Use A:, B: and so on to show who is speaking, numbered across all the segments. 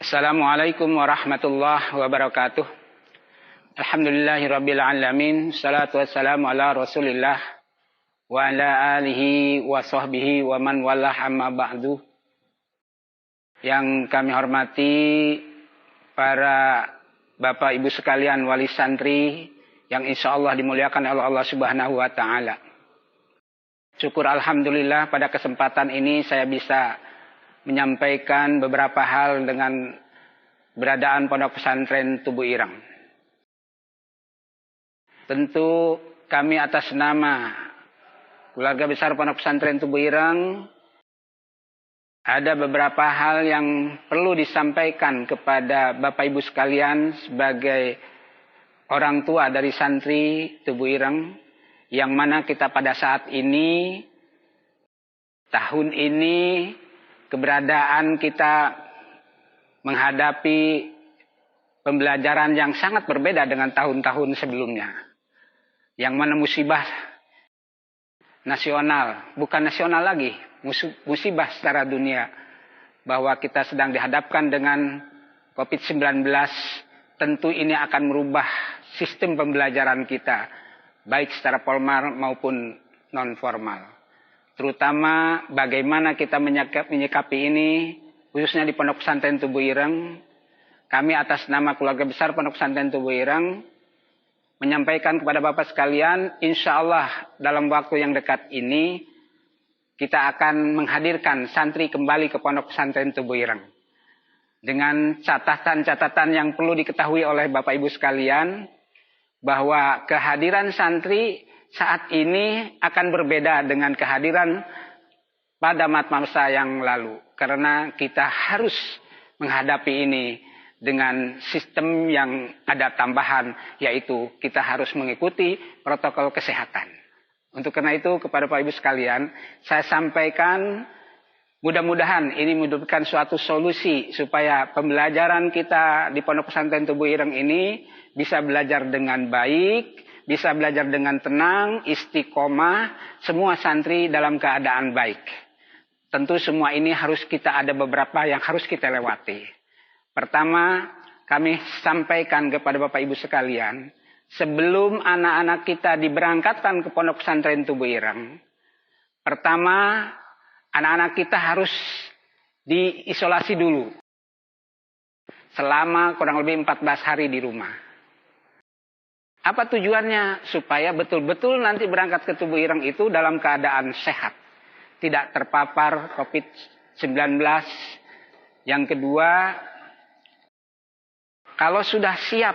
A: Assalamualaikum warahmatullahi wabarakatuh. Alhamdulillahirabbil alamin. Salatu wassalamu ala Rasulillah wa ala alihi wa sahbihi wa man walah amma ba'du. Yang kami hormati para Bapak Ibu sekalian wali santri yang insyaallah dimuliakan oleh Allah Subhanahu wa taala. Syukur alhamdulillah pada kesempatan ini saya bisa menyampaikan beberapa hal dengan beradaan Pondok Pesantren Tubuh Ireng. Tentu kami atas nama keluarga besar Pondok Pesantren Tubuh Ireng ada beberapa hal yang perlu disampaikan kepada Bapak Ibu sekalian sebagai orang tua dari santri Tubuh Ireng, yang mana kita pada saat ini, tahun ini, keberadaan kita menghadapi pembelajaran yang sangat berbeda dengan tahun-tahun sebelumnya. Yang mana musibah nasional, bukan nasional lagi, musibah secara dunia. Bahwa kita sedang dihadapkan dengan COVID-19, tentu ini akan merubah sistem pembelajaran kita, baik secara formal maupun non-formal. Terutama bagaimana kita menyikapi ini, khususnya di Pondok Pesantren Tubuh Ireng. Kami atas nama keluarga besar Pondok Pesantren Tubuh Ireng menyampaikan kepada Bapak sekalian, insya Allah dalam waktu yang dekat ini kita akan menghadirkan santri kembali ke Pondok Pesantren Tubuh Ireng. Dengan catatan-catatan yang perlu diketahui oleh Bapak Ibu sekalian, bahwa kehadiran santri saat ini akan berbeda dengan kehadiran pada masa yang lalu. Karena kita harus menghadapi ini dengan sistem yang ada tambahan, yaitu kita harus mengikuti protokol kesehatan. Untuk karena itu kepada Bapak Ibu sekalian, saya sampaikan mudah-mudahan ini memberikan suatu solusi supaya pembelajaran kita di Pondok Pesantren Tubuh Ireng ini bisa belajar dengan baik, bisa belajar dengan tenang, istiqomah, semua santri dalam keadaan baik. Tentu semua ini harus kita ada beberapa yang harus kita lewati. Pertama, kami sampaikan kepada Bapak Ibu sekalian, sebelum anak-anak kita diberangkatkan ke Pondok Pesantren Tubuh Ireng, pertama, anak-anak kita harus diisolasi dulu selama kurang lebih 14 hari di rumah. Apa tujuannya? Supaya betul-betul nanti berangkat ke Tubuh Ireng itu dalam keadaan sehat, tidak terpapar COVID-19. Yang kedua, kalau sudah siap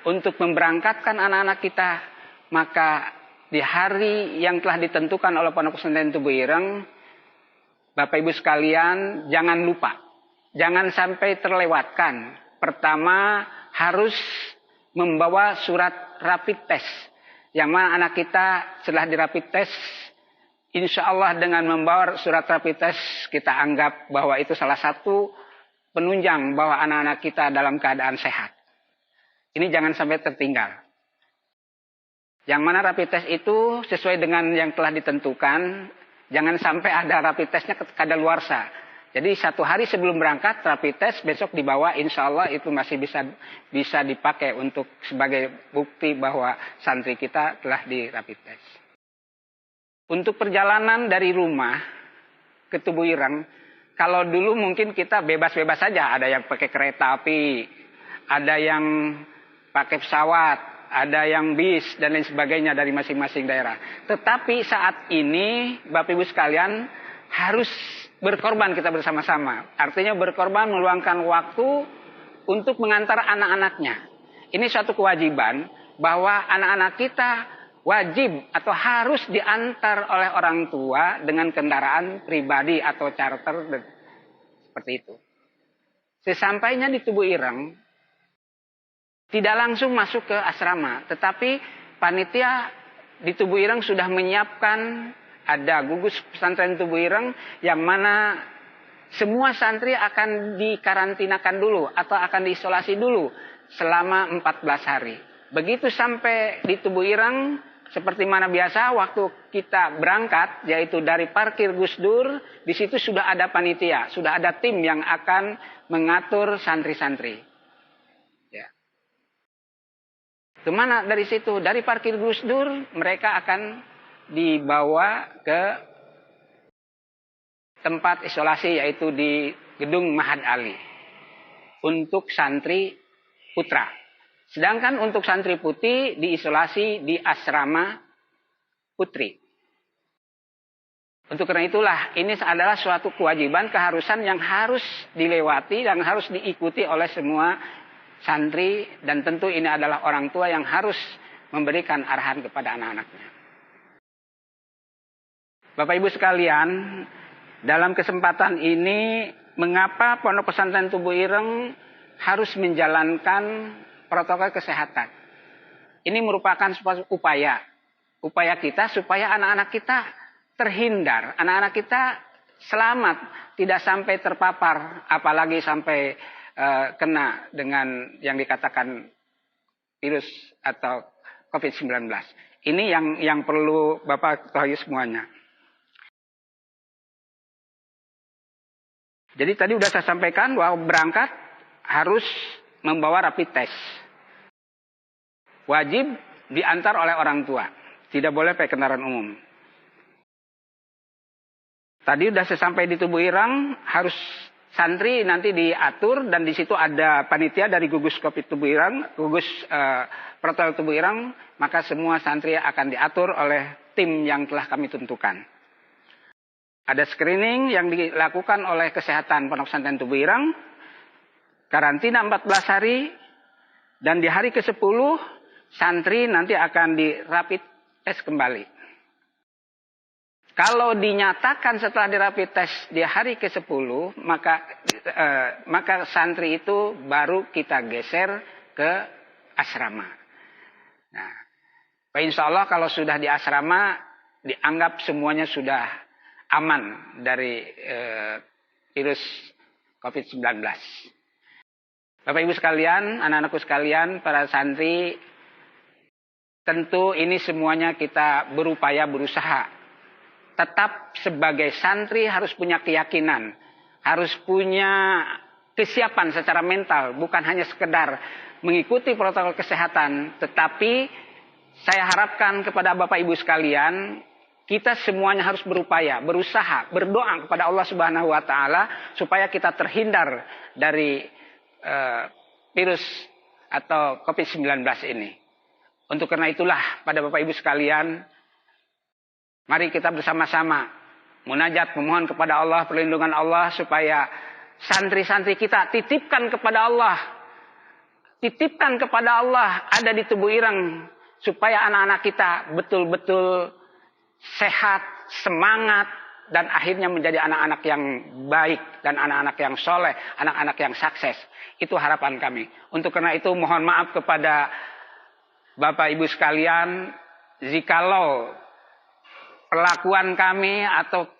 A: untuk memberangkatkan anak-anak kita, maka di hari yang telah ditentukan oleh Pondok Pesantren Tubuh Ireng, Bapak Ibu sekalian, jangan lupa, jangan sampai terlewatkan. Pertama, harus membawa surat rapid test. Yang mana anak kita setelah di rapid test, insya Allah dengan membawa surat rapid test, kita anggap bahwa itu salah satu penunjang bahwa anak-anak kita dalam keadaan sehat. Ini jangan sampai tertinggal. Yang mana rapid test itu sesuai dengan yang telah ditentukan, jangan sampai ada rapid testnya kadaluarsa. Jadi 1 hari sebelum berangkat rapid test, besok dibawa, insya Allah itu masih bisa dipakai untuk sebagai bukti bahwa santri kita telah di rapid test. Untuk perjalanan dari rumah ke Tubuh Ireng, kalau dulu mungkin kita bebas-bebas saja, ada yang pakai kereta api, ada yang pakai pesawat, ada yang bis dan lain sebagainya dari masing-masing daerah. Tetapi saat ini Bapak Ibu sekalian harus berkorban kita bersama-sama. Artinya berkorban meluangkan waktu untuk mengantar anak-anaknya. Ini suatu kewajiban bahwa anak-anak kita wajib atau harus diantar oleh orang tua dengan kendaraan pribadi atau charter seperti itu. Sesampainya di Tubuh Ireng, tidak langsung masuk ke asrama, tetapi panitia di Tubuh Ireng sudah menyiapkan, ada gugus pesantren Tubuh Ireng yang mana semua santri akan dikarantinakan dulu atau akan diisolasi dulu selama 14 hari. Begitu sampai di Tubuh Ireng, seperti mana biasa waktu kita berangkat, yaitu dari parkir Gus Dur, di situ sudah ada panitia, sudah ada tim yang akan mengatur santri-santri. Ya. Kemana dari situ? Dari parkir Gus Dur, mereka akan dibawa ke tempat isolasi, yaitu di Gedung Mahad Ali untuk santri putra. Sedangkan untuk santri putri diisolasi di asrama putri. Untuk karena itulah ini adalah suatu kewajiban, keharusan yang harus dilewati dan harus diikuti oleh semua santri. Dan tentu ini adalah orang tua yang harus memberikan arahan kepada anak-anaknya. Bapak Ibu sekalian, dalam kesempatan ini mengapa Pondok Pesantren Tubuh Ireng harus menjalankan protokol kesehatan? Ini merupakan upaya kita supaya anak-anak kita terhindar, anak-anak kita selamat, tidak sampai terpapar, apalagi sampai kena dengan yang dikatakan virus atau COVID-19. Ini yang perlu Bapak ketahui semuanya. Jadi tadi sudah saya sampaikan bahwa berangkat harus membawa rapid test. Wajib diantar oleh orang tua. Tidak boleh pakai kendaraan umum. Tadi sudah saya sampai di Tubuh Ireng, harus santri nanti diatur dan di situ ada panitia dari gugus Covid Tubuh Ireng, gugus protokol Tubuh Ireng, maka semua santri akan diatur oleh tim yang telah kami tentukan. Ada screening yang dilakukan oleh kesehatan Pondok Pesantren Tubuh Ireng, karantina 14 hari, dan di hari ke-10 santri nanti akan di rapid test kembali. Kalau dinyatakan setelah di rapid test di hari ke-10, maka santri itu baru kita geser ke asrama. Nah, insya Allah kalau sudah di asrama dianggap semuanya sudah aman dari virus COVID-19. Bapak Ibu sekalian, anak-anakku sekalian, para santri, tentu ini semuanya kita berupaya berusaha. Tetap sebagai santri harus punya keyakinan, harus punya kesiapan secara mental, bukan hanya sekedar mengikuti protokol kesehatan, tetapi saya harapkan kepada Bapak Ibu sekalian, kita semuanya harus berupaya, berusaha, berdoa kepada Allah Subhanahu wa taala supaya kita terhindar dari virus atau COVID-19 ini. Untuk karena itulah pada Bapak Ibu sekalian, mari kita bersama-sama munajat memohon kepada Allah perlindungan Allah supaya santri-santri kita titipkan kepada Allah. Titipkan kepada Allah ada di Tubuh Ireng supaya anak-anak kita betul-betul sehat, semangat, dan akhirnya menjadi anak-anak yang baik dan anak-anak yang soleh, anak-anak yang sukses. Itu harapan kami. Untuk karena itu mohon maaf kepada Bapak Ibu sekalian, jikalau perlakuan kami atau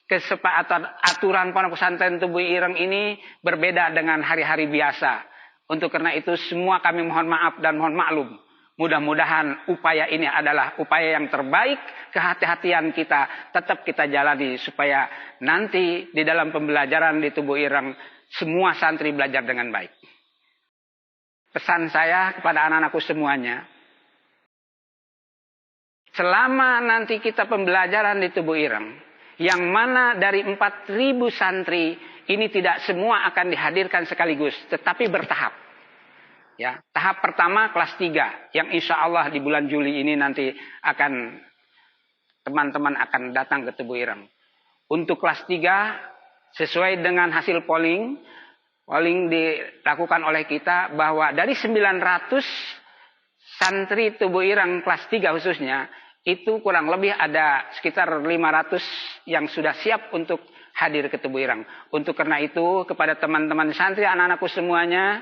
A: kesepakatan aturan Pondok Pesantren Tubuh Ireng ini berbeda dengan hari-hari biasa. Untuk karena itu semua kami mohon maaf dan mohon maklum. Mudah-mudahan upaya ini adalah upaya yang terbaik, kehati-hatian kita tetap kita jalani supaya nanti di dalam pembelajaran di Tubuh Ireng semua santri belajar dengan baik. Pesan saya kepada anak-anakku semuanya, selama nanti kita pembelajaran di Tubuh Ireng, yang mana dari 4.000 santri ini tidak semua akan dihadirkan sekaligus, tetapi bertahap. Ya, tahap pertama kelas 3 yang insya Allah di bulan Juli ini nanti akan teman-teman akan datang ke Tubuh Ireng. Untuk kelas 3 sesuai dengan hasil polling dilakukan oleh kita bahwa dari 900 santri Tubuh Ireng kelas 3 khususnya itu kurang lebih ada sekitar 500 yang sudah siap untuk hadir ke Tubuh Ireng. Untuk karena itu kepada teman-teman santri anak-anakku semuanya,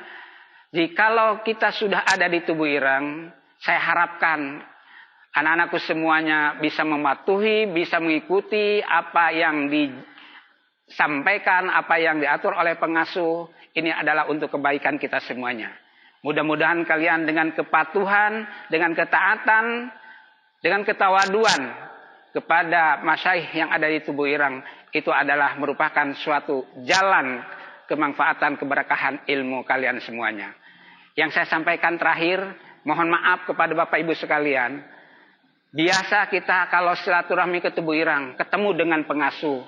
A: jikalau kita sudah ada di Tubuh Ireng, saya harapkan anak-anakku semuanya bisa mematuhi, bisa mengikuti apa yang disampaikan, apa yang diatur oleh pengasuh. Ini adalah untuk kebaikan kita semuanya. Mudah-mudahan kalian dengan kepatuhan, dengan ketaatan, dengan ketawaduan kepada masyaikh yang ada di Tubuh Ireng, itu adalah merupakan suatu jalan kemanfaatan keberkahan ilmu kalian semuanya. Yang saya sampaikan terakhir, mohon maaf kepada Bapak Ibu sekalian. Biasa kita kalau silaturahmi ke Tubuh Ireng, ketemu dengan pengasuh,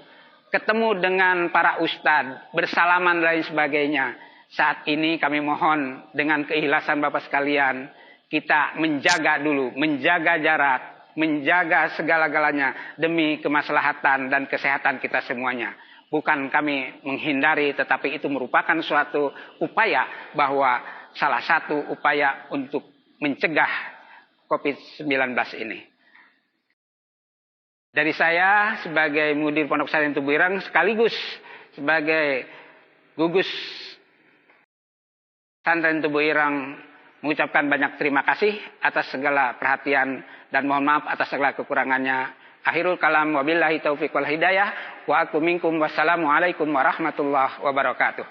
A: ketemu dengan para ustadz, bersalaman dan lain sebagainya. Saat ini kami mohon dengan keikhlasan Bapak sekalian, kita menjaga dulu, menjaga jarak, menjaga segala-galanya demi kemaslahatan dan kesehatan kita semuanya. Bukan kami menghindari, tetapi itu merupakan suatu upaya, bahwa salah satu upaya untuk mencegah COVID-19 ini. Dari saya sebagai Mudir Pondok Pesantren Tubuh Ireng sekaligus sebagai gugus Pesantren Tubuh Ireng mengucapkan banyak terima kasih atas segala perhatian dan mohon maaf atas segala kekurangannya. Akhirul kalam, wabillahi taufiq wal hidayah, wa aku minkum, wassalamualaikum warahmatullahi wabarakatuh.